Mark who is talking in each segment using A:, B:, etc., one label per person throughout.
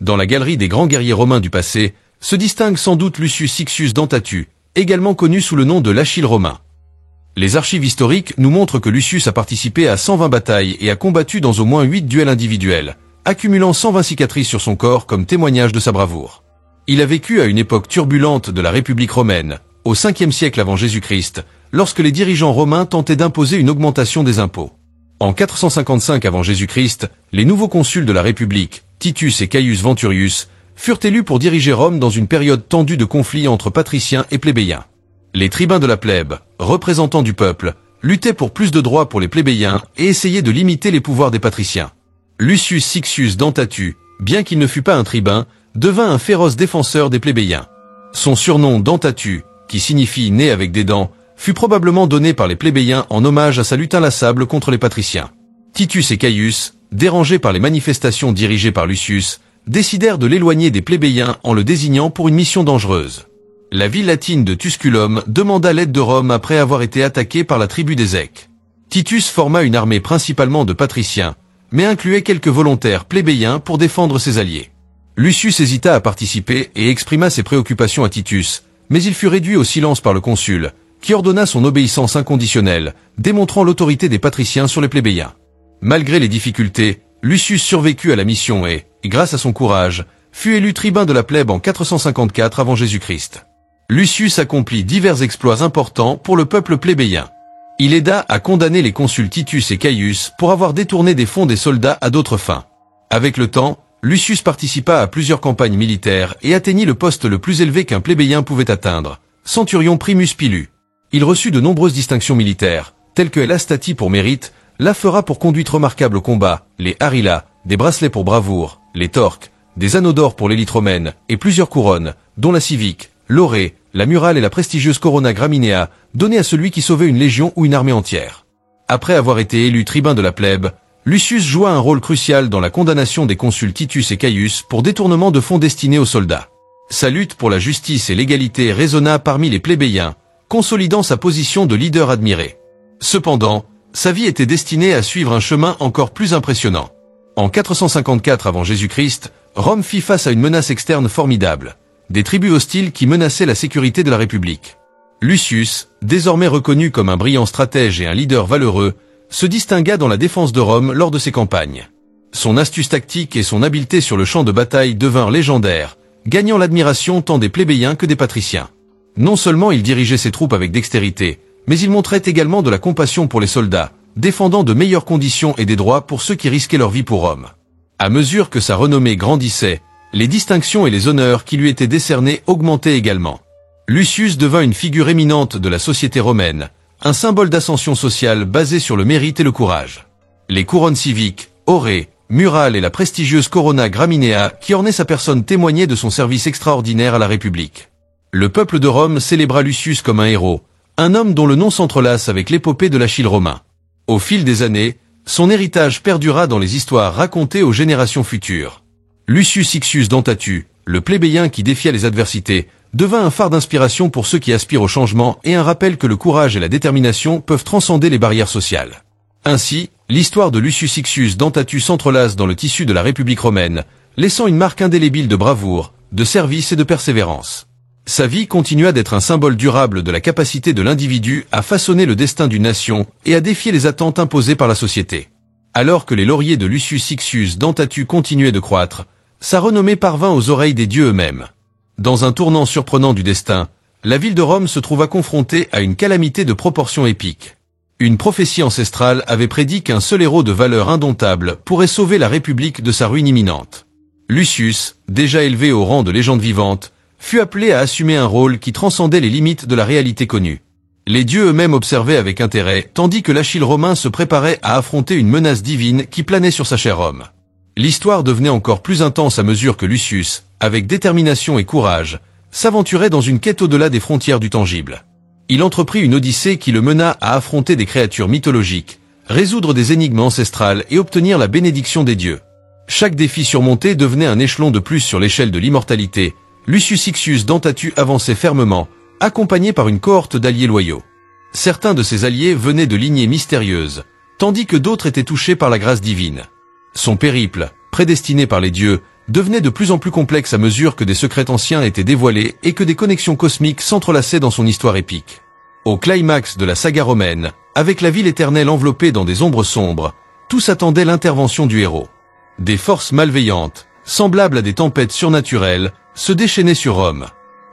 A: Dans la galerie des grands guerriers romains du passé, se distingue sans doute Lucius Siccius Dentatu, également connu sous le nom de l'Achille romain. Les archives historiques nous montrent que Lucius a participé à 120 batailles et a combattu dans au moins 8 duels individuels, accumulant 120 cicatrices sur son corps comme témoignage de sa bravoure. Il a vécu à une époque turbulente de la République romaine, au 5e siècle avant Jésus-Christ, lorsque les dirigeants romains tentaient d'imposer une augmentation des impôts. En 455 avant Jésus-Christ, les nouveaux consuls de la République, Titus et Caius Venturius, furent élus pour diriger Rome dans une période tendue de conflits entre patriciens et plébéiens. Les tribuns de la plèbe, représentants du peuple, luttaient pour plus de droits pour les plébéiens et essayaient de limiter les pouvoirs des patriciens. Lucius Siccius Dentatu, bien qu'il ne fût pas un tribun, devint un féroce défenseur des plébéiens. Son surnom Dentatu, qui signifie « né avec des dents », fut probablement donné par les plébéiens en hommage à sa lutte inlassable contre les patriciens. Titus et Caius, dérangés par les manifestations dirigées par Lucius, décidèrent de l'éloigner des plébéiens en le désignant pour une mission dangereuse. La ville latine de Tusculum demanda l'aide de Rome après avoir été attaquée par la tribu des Èques. Titus forma une armée principalement de patriciens, mais incluait quelques volontaires plébéiens pour défendre ses alliés. Lucius hésita à participer et exprima ses préoccupations à Titus, mais il fut réduit au silence par le consul, qui ordonna son obéissance inconditionnelle, démontrant l'autorité des patriciens sur les plébéiens. Malgré les difficultés, Lucius survécut à la mission et, grâce à son courage, fut élu tribun de la plèbe en 454 avant Jésus-Christ. Lucius accomplit divers exploits importants pour le peuple plébéien. Il aida à condamner les consuls Titus et Caius pour avoir détourné des fonds des soldats à d'autres fins. Avec le temps, Lucius participa à plusieurs campagnes militaires et atteignit le poste le plus élevé qu'un plébéien pouvait atteindre, centurion primus pilu. Il reçut de nombreuses distinctions militaires, telles que l'Astati pour mérite, l'Aphera pour conduite remarquable au combat, les Arilla, des bracelets pour bravoure, les Torques, des anneaux d'or pour l'élite romaine, et plusieurs couronnes, dont la civique, l'Aurée, la murale et la prestigieuse Corona Graminea, donnée à celui qui sauvait une légion ou une armée entière. Après avoir été élu tribun de la plèbe, Lucius joua un rôle crucial dans la condamnation des consuls Titus et Caius pour détournement de fonds destinés aux soldats. Sa lutte pour la justice et l'égalité résonna parmi les plébéiens, consolidant sa position de leader admiré. Cependant, sa vie était destinée à suivre un chemin encore plus impressionnant. En 454 avant Jésus-Christ, Rome fit face à une menace externe formidable, des tribus hostiles qui menaçaient la sécurité de la République. Lucius, désormais reconnu comme un brillant stratège et un leader valeureux, se distingua dans la défense de Rome lors de ses campagnes. Son astuce tactique et son habileté sur le champ de bataille devinrent légendaires, gagnant l'admiration tant des plébéiens que des patriciens. Non seulement il dirigeait ses troupes avec dextérité, mais il montrait également de la compassion pour les soldats, défendant de meilleures conditions et des droits pour ceux qui risquaient leur vie pour Rome. À mesure que sa renommée grandissait, les distinctions et les honneurs qui lui étaient décernés augmentaient également. Lucius devint une figure éminente de la société romaine, un symbole d'ascension sociale basé sur le mérite et le courage. Les couronnes civiques, aurées, murales et la prestigieuse Corona Graminea qui ornait sa personne témoignaient de son service extraordinaire à la République. Le peuple de Rome célébra Lucius comme un héros, un homme dont le nom s'entrelace avec l'épopée de l'Achille romain. Au fil des années, son héritage perdura dans les histoires racontées aux générations futures. Lucius Siccius Dentatu, le plébéien qui défiait les adversités, devint un phare d'inspiration pour ceux qui aspirent au changement et un rappel que le courage et la détermination peuvent transcender les barrières sociales. Ainsi, l'histoire de Lucius Siccius Dentatu s'entrelace dans le tissu de la République romaine, laissant une marque indélébile de bravoure, de service et de persévérance. Sa vie continua d'être un symbole durable de la capacité de l'individu à façonner le destin d'une nation et à défier les attentes imposées par la société. Alors que les lauriers de Lucius Siccius Dentatu continuaient de croître, sa renommée parvint aux oreilles des dieux eux-mêmes. Dans un tournant surprenant du destin, la ville de Rome se trouva confrontée à une calamité de proportions épiques. Une prophétie ancestrale avait prédit qu'un seul héros de valeur indomptable pourrait sauver la République de sa ruine imminente. Lucius, déjà élevé au rang de légende vivante, fut appelé à assumer un rôle qui transcendait les limites de la réalité connue. Les dieux eux-mêmes observaient avec intérêt, tandis que l'Achille romain se préparait à affronter une menace divine qui planait sur sa chère Rome. L'histoire devenait encore plus intense à mesure que Lucius, avec détermination et courage, s'aventurait dans une quête au-delà des frontières du tangible. Il entreprit une odyssée qui le mena à affronter des créatures mythologiques, résoudre des énigmes ancestrales et obtenir la bénédiction des dieux. Chaque défi surmonté devenait un échelon de plus sur l'échelle de l'immortalité. Lucius Siccius Dentatu avançait fermement, accompagné par une cohorte d'alliés loyaux. Certains de ses alliés venaient de lignées mystérieuses, tandis que d'autres étaient touchés par la grâce divine. Son périple, prédestiné par les dieux, devenait de plus en plus complexe à mesure que des secrets anciens étaient dévoilés et que des connexions cosmiques s'entrelaçaient dans son histoire épique. Au climax de la saga romaine, avec la ville éternelle enveloppée dans des ombres sombres, tous attendaient l'intervention du héros. Des forces malveillantes, semblables à des tempêtes surnaturelles, se déchaînaient sur Rome.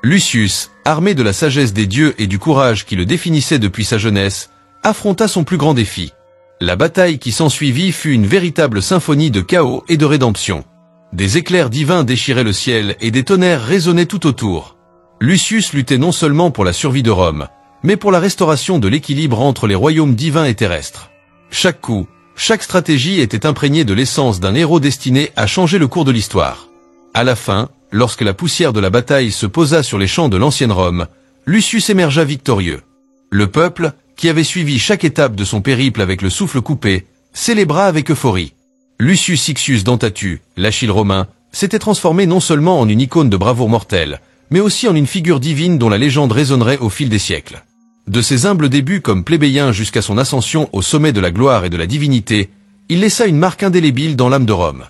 A: Lucius, armé de la sagesse des dieux et du courage qui le définissait depuis sa jeunesse, affronta son plus grand défi. La bataille qui s'ensuivit fut une véritable symphonie de chaos et de rédemption. Des éclairs divins déchiraient le ciel et des tonnerres résonnaient tout autour. Lucius luttait non seulement pour la survie de Rome, mais pour la restauration de l'équilibre entre les royaumes divins et terrestres. Chaque coup, chaque stratégie était imprégnée de l'essence d'un héros destiné à changer le cours de l'histoire. À la fin, lorsque la poussière de la bataille se posa sur les champs de l'ancienne Rome, Lucius émergea victorieux. Le peuple, qui avait suivi chaque étape de son périple avec le souffle coupé, célébra avec euphorie. Lucius Siccius Dentatu, l'Achille romain, s'était transformé non seulement en une icône de bravoure mortelle, mais aussi en une figure divine dont la légende résonnerait au fil des siècles. De ses humbles débuts comme plébéien jusqu'à son ascension au sommet de la gloire et de la divinité, il laissa une marque indélébile dans l'âme de Rome.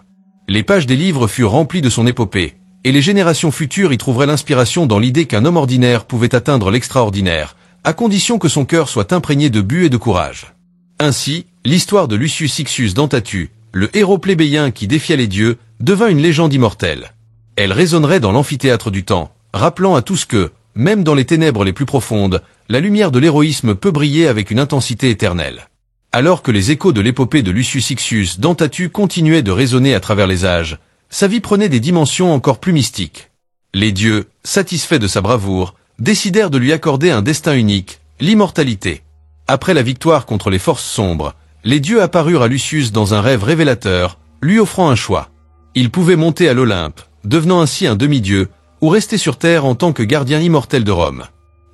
A: Les pages des livres furent remplies de son épopée, et les générations futures y trouveraient l'inspiration dans l'idée qu'un homme ordinaire pouvait atteindre l'extraordinaire, à condition que son cœur soit imprégné de but et de courage. Ainsi, l'histoire de Lucius Siccius Dentatu, le héros plébéien qui défiait les dieux, devint une légende immortelle. Elle résonnerait dans l'amphithéâtre du temps, rappelant à tous que, même dans les ténèbres les plus profondes, la lumière de l'héroïsme peut briller avec une intensité éternelle. Alors que les échos de l'épopée de Lucius Siccius Dentatu continuaient de résonner à travers les âges, sa vie prenait des dimensions encore plus mystiques. Les dieux, satisfaits de sa bravoure, décidèrent de lui accorder un destin unique, l'immortalité. Après la victoire contre les forces sombres, les dieux apparurent à Lucius dans un rêve révélateur, lui offrant un choix. Il pouvait monter à l'Olympe, devenant ainsi un demi-dieu, ou rester sur terre en tant que gardien immortel de Rome.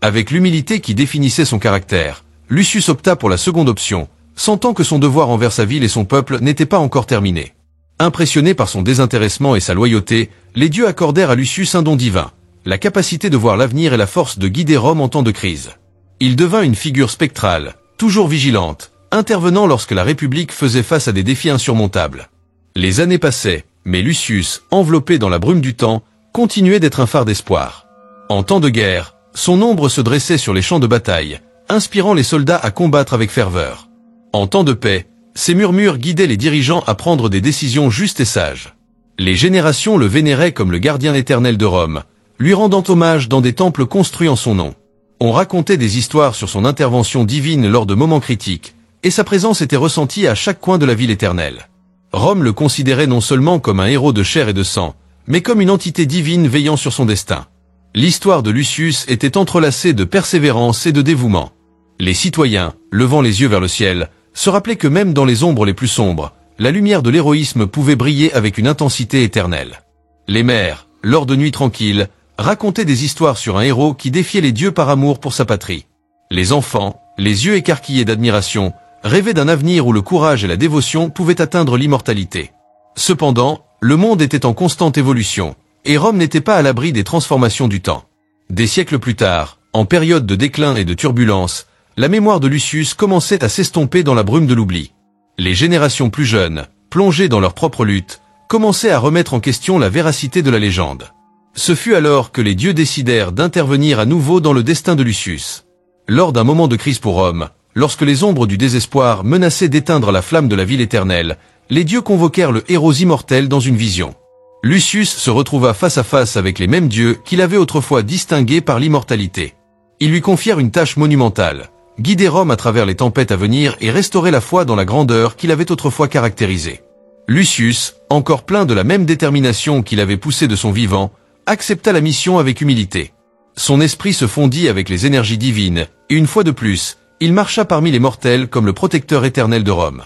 A: Avec l'humilité qui définissait son caractère, Lucius opta pour la seconde option, sentant que son devoir envers sa ville et son peuple n'était pas encore terminé. Impressionnés par son désintéressement et sa loyauté, les dieux accordèrent à Lucius un don divin, la capacité de voir l'avenir et la force de guider Rome en temps de crise. Il devint une figure spectrale, toujours vigilante, intervenant lorsque la République faisait face à des défis insurmontables. Les années passaient, mais Lucius, enveloppé dans la brume du temps, continuait d'être un phare d'espoir. En temps de guerre, son ombre se dressait sur les champs de bataille, inspirant les soldats à combattre avec ferveur. En temps de paix, ses murmures guidaient les dirigeants à prendre des décisions justes et sages. Les générations le vénéraient comme le gardien éternel de Rome, lui rendant hommage dans des temples construits en son nom. On racontait des histoires sur son intervention divine lors de moments critiques, et sa présence était ressentie à chaque coin de la ville éternelle. Rome le considérait non seulement comme un héros de chair et de sang, mais comme une entité divine veillant sur son destin. L'histoire de Lucius était entrelacée de persévérance et de dévouement. Les citoyens, levant les yeux vers le ciel, se rappelaient que même dans les ombres les plus sombres, la lumière de l'héroïsme pouvait briller avec une intensité éternelle. Les mères, lors de nuits tranquilles, racontaient des histoires sur un héros qui défiait les dieux par amour pour sa patrie. Les enfants, les yeux écarquillés d'admiration, rêvaient d'un avenir où le courage et la dévotion pouvaient atteindre l'immortalité. Cependant, le monde était en constante évolution, et Rome n'était pas à l'abri des transformations du temps. Des siècles plus tard, en période de déclin et de turbulence, la mémoire de Lucius commençait à s'estomper dans la brume de l'oubli. Les générations plus jeunes, plongées dans leur propre lutte, commençaient à remettre en question la véracité de la légende. Ce fut alors que les dieux décidèrent d'intervenir à nouveau dans le destin de Lucius. Lors d'un moment de crise pour Rome, lorsque les ombres du désespoir menaçaient d'éteindre la flamme de la ville éternelle, les dieux convoquèrent le héros immortel dans une vision. Lucius se retrouva face à face avec les mêmes dieux qu'il avait autrefois distingués par l'immortalité. Ils lui confièrent une tâche monumentale, guider Rome à travers les tempêtes à venir et restaurer la foi dans la grandeur qu'il avait autrefois caractérisée. Lucius, encore plein de la même détermination qu'il avait poussée de son vivant, accepta la mission avec humilité. Son esprit se fondit avec les énergies divines, et une fois de plus, il marcha parmi les mortels comme le protecteur éternel de Rome.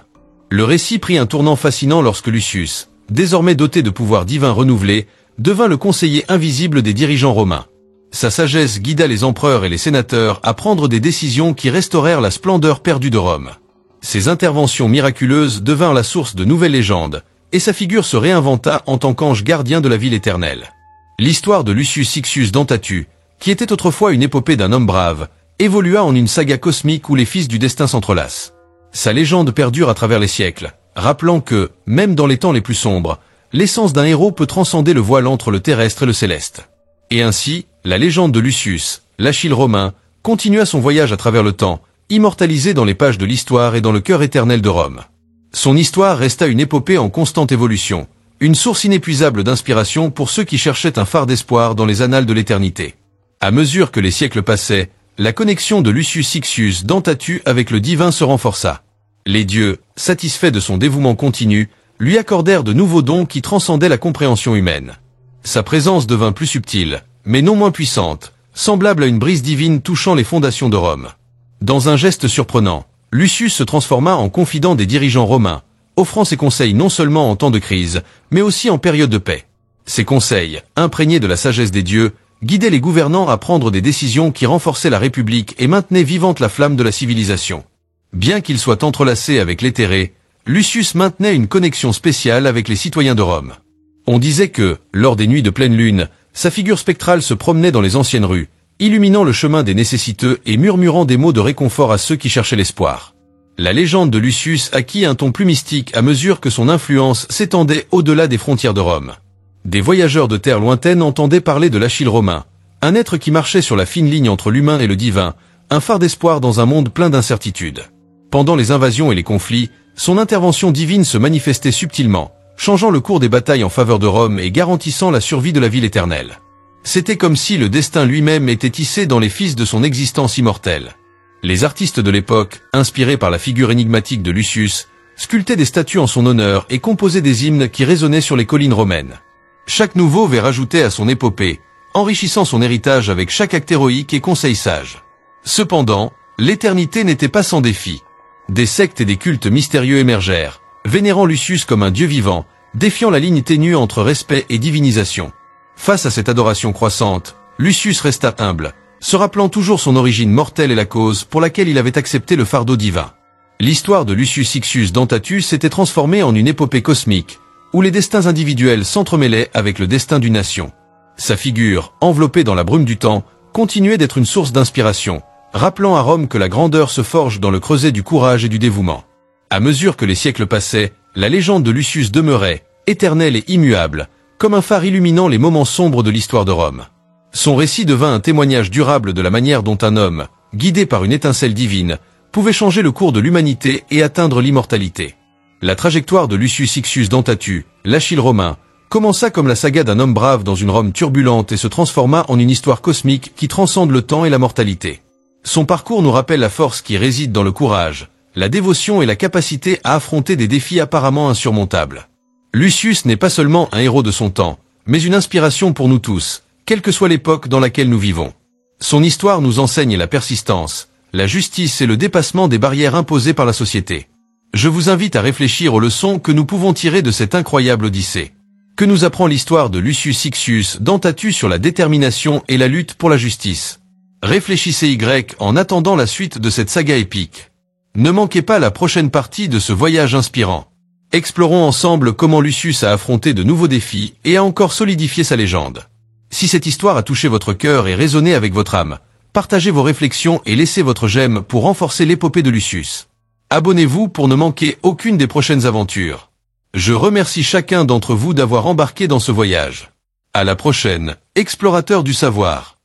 A: Le récit prit un tournant fascinant lorsque Lucius, désormais doté de pouvoirs divins renouvelés, devint le conseiller invisible des dirigeants romains. Sa sagesse guida les empereurs et les sénateurs à prendre des décisions qui restaurèrent la splendeur perdue de Rome. Ses interventions miraculeuses devinrent la source de nouvelles légendes, et sa figure se réinventa en tant qu'ange gardien de la ville éternelle. L'histoire de Lucius Siccius Dentatu, qui était autrefois une épopée d'un homme brave, évolua en une saga cosmique où les fils du destin s'entrelacent. Sa légende perdure à travers les siècles, rappelant que, même dans les temps les plus sombres, l'essence d'un héros peut transcender le voile entre le terrestre et le céleste. Et ainsi, la légende de Lucius, l'Achille romain, continua son voyage à travers le temps, immortalisé dans les pages de l'histoire et dans le cœur éternel de Rome. Son histoire resta une épopée en constante évolution, une source inépuisable d'inspiration pour ceux qui cherchaient un phare d'espoir dans les annales de l'éternité. À mesure que les siècles passaient, la connexion de Lucius Siccius Dentatu avec le divin se renforça. Les dieux, satisfaits de son dévouement continu, lui accordèrent de nouveaux dons qui transcendaient la compréhension humaine. Sa présence devint plus subtile, mais non moins puissante, semblable à une brise divine touchant les fondations de Rome. Dans un geste surprenant, Lucius se transforma en confident des dirigeants romains, offrant ses conseils non seulement en temps de crise, mais aussi en période de paix. Ces conseils, imprégnés de la sagesse des dieux, guidaient les gouvernants à prendre des décisions qui renforçaient la République et maintenaient vivante la flamme de la civilisation. Bien qu'il soit entrelacé avec l'éthéré, Lucius maintenait une connexion spéciale avec les citoyens de Rome. On disait que, lors des nuits de pleine lune, sa figure spectrale se promenait dans les anciennes rues, illuminant le chemin des nécessiteux et murmurant des mots de réconfort à ceux qui cherchaient l'espoir. La légende de Lucius acquit un ton plus mystique à mesure que son influence s'étendait au-delà des frontières de Rome. Des voyageurs de terres lointaines entendaient parler de l'Achille romain, un être qui marchait sur la fine ligne entre l'humain et le divin, un phare d'espoir dans un monde plein d'incertitudes. Pendant les invasions et les conflits, son intervention divine se manifestait subtilement, changeant le cours des batailles en faveur de Rome et garantissant la survie de la ville éternelle. C'était comme si le destin lui-même était tissé dans les fils de son existence immortelle. Les artistes de l'époque, inspirés par la figure énigmatique de Lucius, sculptaient des statues en son honneur et composaient des hymnes qui résonnaient sur les collines romaines. Chaque nouveau vers rajoutait à son épopée, enrichissant son héritage avec chaque acte héroïque et conseil sage. Cependant, l'éternité n'était pas sans défi. Des sectes et des cultes mystérieux émergèrent, vénérant Lucius comme un dieu vivant, défiant la ligne ténue entre respect et divinisation. Face à cette adoration croissante, Lucius resta humble, se rappelant toujours son origine mortelle et la cause pour laquelle il avait accepté le fardeau divin. L'histoire de Lucius Siccius Dentatu s'était transformée en une épopée cosmique, où les destins individuels s'entremêlaient avec le destin d'une nation. Sa figure, enveloppée dans la brume du temps, continuait d'être une source d'inspiration, rappelant à Rome que la grandeur se forge dans le creuset du courage et du dévouement. À mesure que les siècles passaient, la légende de Lucius demeurait, éternelle et immuable, comme un phare illuminant les moments sombres de l'histoire de Rome. Son récit devint un témoignage durable de la manière dont un homme, guidé par une étincelle divine, pouvait changer le cours de l'humanité et atteindre l'immortalité. La trajectoire de Lucius Siccius Dentatu, l'Achille romain, commença comme la saga d'un homme brave dans une Rome turbulente et se transforma en une histoire cosmique qui transcende le temps et la mortalité. Son parcours nous rappelle la force qui réside dans le courage, la dévotion et la capacité à affronter des défis apparemment insurmontables. Lucius n'est pas seulement un héros de son temps, mais une inspiration pour nous tous, quelle que soit l'époque dans laquelle nous vivons. Son histoire nous enseigne la persistance, la justice et le dépassement des barrières imposées par la société. Je vous invite à réfléchir aux leçons que nous pouvons tirer de cette incroyable odyssée. Que nous apprend l'histoire de Lucius Siccius Dentatu sur la détermination et la lutte pour la justice? Réfléchissez en attendant la suite de cette saga épique. Ne manquez pas la prochaine partie de ce voyage inspirant. Explorons ensemble comment Lucius a affronté de nouveaux défis et a encore solidifié sa légende. Si cette histoire a touché votre cœur et résonné avec votre âme, partagez vos réflexions et laissez votre j'aime pour renforcer l'épopée de Lucius. Abonnez-vous pour ne manquer aucune des prochaines aventures. Je remercie chacun d'entre vous d'avoir embarqué dans ce voyage. À la prochaine, explorateurs du savoir.